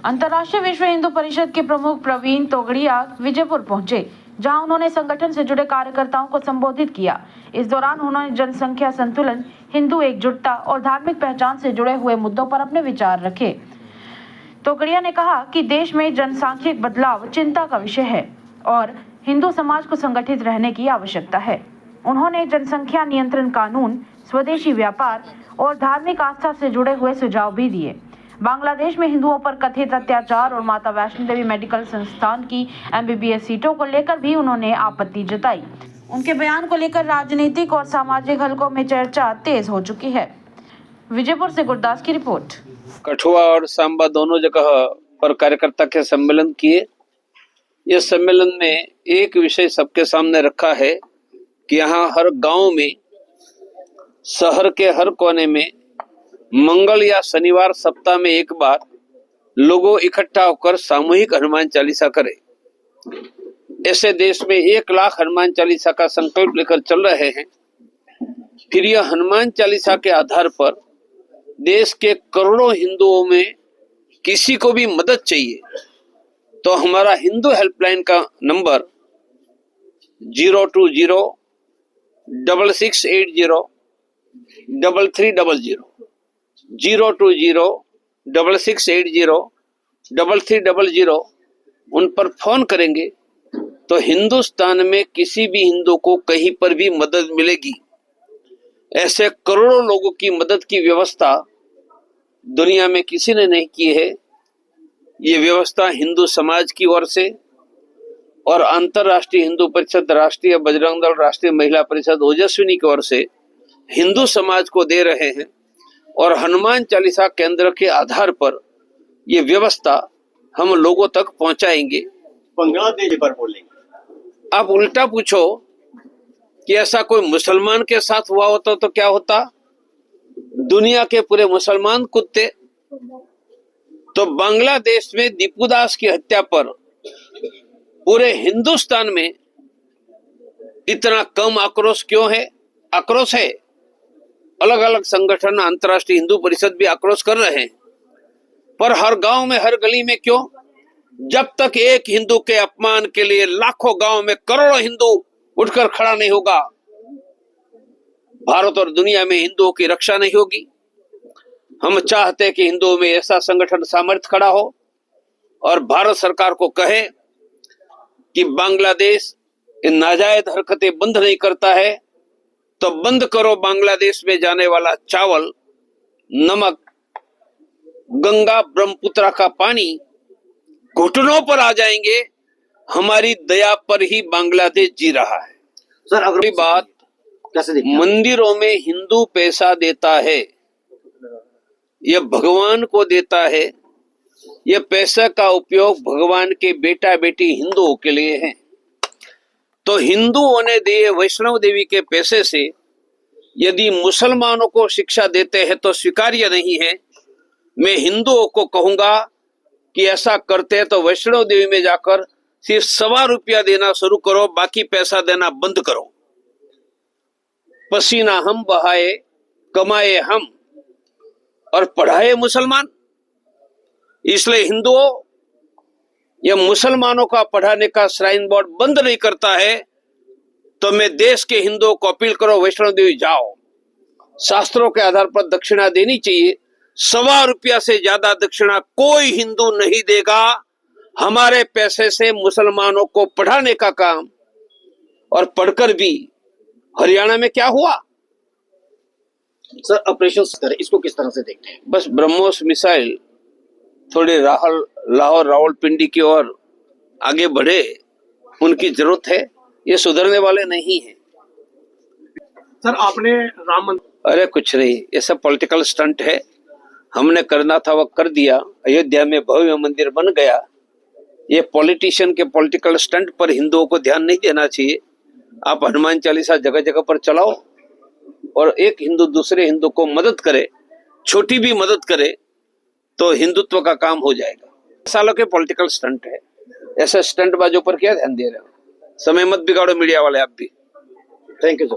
अंतर्राष्ट्रीय विश्व हिंदू परिषद के प्रमुख प्रवीण तोगड़िया विजयपुर पहुंचे, जहां उन्होंने संगठन से जुड़े कार्यकर्ताओं को संबोधित किया। इस दौरान उन्होंने जनसंख्या संतुलन, हिंदू एकजुटता और धार्मिक पहचान से जुड़े हुए मुद्दों पर अपने विचार रखे। तोगड़िया ने कहा कि देश में जनसांख्यिक बदलाव चिंता का विषय है और हिंदू समाज को संगठित रहने की आवश्यकता है। उन्होंने जनसंख्या नियंत्रण कानून, स्वदेशी व्यापार और धार्मिक आस्था से जुड़े हुए सुझाव भी दिए। बांग्लादेश में हिंदुओं पर कथित अत्याचार और माता वैष्णो देवी मेडिकल संस्थान की MBBS सीटों को लेकर भी उन्होंने आपत्ति जताई। उनके बयान को लेकर राजनीतिक और सामाजिक हलकों में चर्चा तेज हो चुकी है। विजयपुर से गुरदास की रिपोर्ट। कठुआ और सांबा दोनों जगह पर कार्यकर्ता के सम्मेलन किए। इस सम्मेलन में एक विषय सबके सामने रखा है कि यहाँ हर गांव में, शहर के हर कोने में मंगल या शनिवार सप्ताह में एक बार लोगों इकट्ठा होकर सामूहिक हनुमान चालीसा करें। ऐसे देश में 1 लाख हनुमान चालीसा का संकल्प लेकर चल रहे हैं। फिर यह हनुमान चालीसा के आधार पर देश के करोड़ों हिंदुओं में किसी को भी मदद चाहिए तो हमारा हिंदू हेल्पलाइन का नंबर 020-6680-3300 020-6680-3300 उन पर फोन करेंगे तो हिंदुस्तान में किसी भी हिंदू को कहीं पर भी मदद मिलेगी। ऐसे करोड़ों लोगों की मदद की व्यवस्था दुनिया में किसी ने नहीं की है। ये व्यवस्था हिंदू समाज की ओर से और अंतर्राष्ट्रीय हिंदू परिषद, राष्ट्रीय बजरंग दल, राष्ट्रीय महिला परिषद, ओजस्विनी की ओर से हिंदू समाज को दे रहे हैं और हनुमान चालीसा केंद्र के आधार पर ये व्यवस्था हम लोगों तक पहुंचाएंगे। बांग्लादेश पर बोलेंगे। आप उल्टा पूछो कि ऐसा कोई मुसलमान के साथ हुआ होता तो क्या होता? दुनिया के पूरे मुसलमान कुत्ते। तो बांग्लादेश में दीपू दास की हत्या पर पूरे हिंदुस्तान में इतना कम आक्रोश क्यों है? आक्रोश है। अलग अलग संगठन, अंतर्राष्ट्रीय हिंदू परिषद भी आक्रोश कर रहे हैं, पर हर गांव में, हर गली में क्यों? जब तक एक हिंदू के अपमान के लिए लाखों गांव में करोड़ों हिंदू उठकर खड़ा नहीं होगा, भारत और दुनिया में हिंदुओं की रक्षा नहीं होगी। हम चाहते हैं कि हिंदुओं में ऐसा संगठन सामर्थ्य खड़ा हो और भारत सरकार को कहे कि बांग्लादेश इन नाजायज हरकतें बंद नहीं करता है तो बंद करो बांग्लादेश में जाने वाला चावल, नमक, गंगा ब्रह्मपुत्र का पानी घुटनों पर आ जाएंगे। हमारी दया पर ही बांग्लादेश जी रहा है। सर, अगली बात कैसे देखते हैं? मंदिरों में हिंदू पैसा देता है, यह भगवान को देता है। यह पैसे का उपयोग भगवान के बेटा बेटी हिंदुओं के लिए है। तो हिंदुओं ने दिए वैष्णव देवी के पैसे से यदि मुसलमानों को शिक्षा देते हैं तो स्वीकार्य नहीं है। मैं हिंदुओं को कहूंगा कि ऐसा करते हैं तो वैष्णव देवी में जाकर सिर्फ ₹1.25 देना शुरू करो, बाकी पैसा देना बंद करो। पसीना हम बहाए, कमाए हम और पढ़ाए मुसलमान। इसलिए हिंदुओं, यह मुसलमानों का पढ़ाने का श्राइन बोर्ड बंद नहीं करता है तो मैं देश के हिंदुओं को अपील करो, वैष्णो देवी जाओ। शास्त्रों के आधार पर दक्षिणा देनी चाहिए। ₹1.25 से ज्यादा दक्षिणा कोई हिंदू नहीं देगा। हमारे पैसे से मुसलमानों को पढ़ाने का काम, और पढ़कर भी हरियाणा में क्या हुआ? सर, ऑपरेशन इसको किस तरह से देखते हैं? बस ब्रह्मोस मिसाइल थोड़ी लाहौर रावलपिंडी की ओर आगे बढ़े, उनकी जरूरत है। ये सुधरने वाले नहीं है। सर, आपने राम मंदिर, अरे कुछ नहीं, ये सब पॉलिटिकल स्टंट है। हमने करना था वो कर दिया। अयोध्या में भव्य मंदिर बन गया। ये पॉलिटिशियन के पॉलिटिकल स्टंट पर हिंदुओं को ध्यान नहीं देना चाहिए। आप हनुमान चालीसा जगह जगह पर चलाओ और एक हिंदू दूसरे हिंदू को मदद करे, छोटी भी मदद करे तो हिंदुत्व का काम हो जाएगा। सालों के पॉलिटिकल स्टंट है। ऐसे स्टंटबाजों पर क्या ध्यान दे रहे हो? समय मत बिगाड़ो मीडिया वाले आप भी। Thank you sir.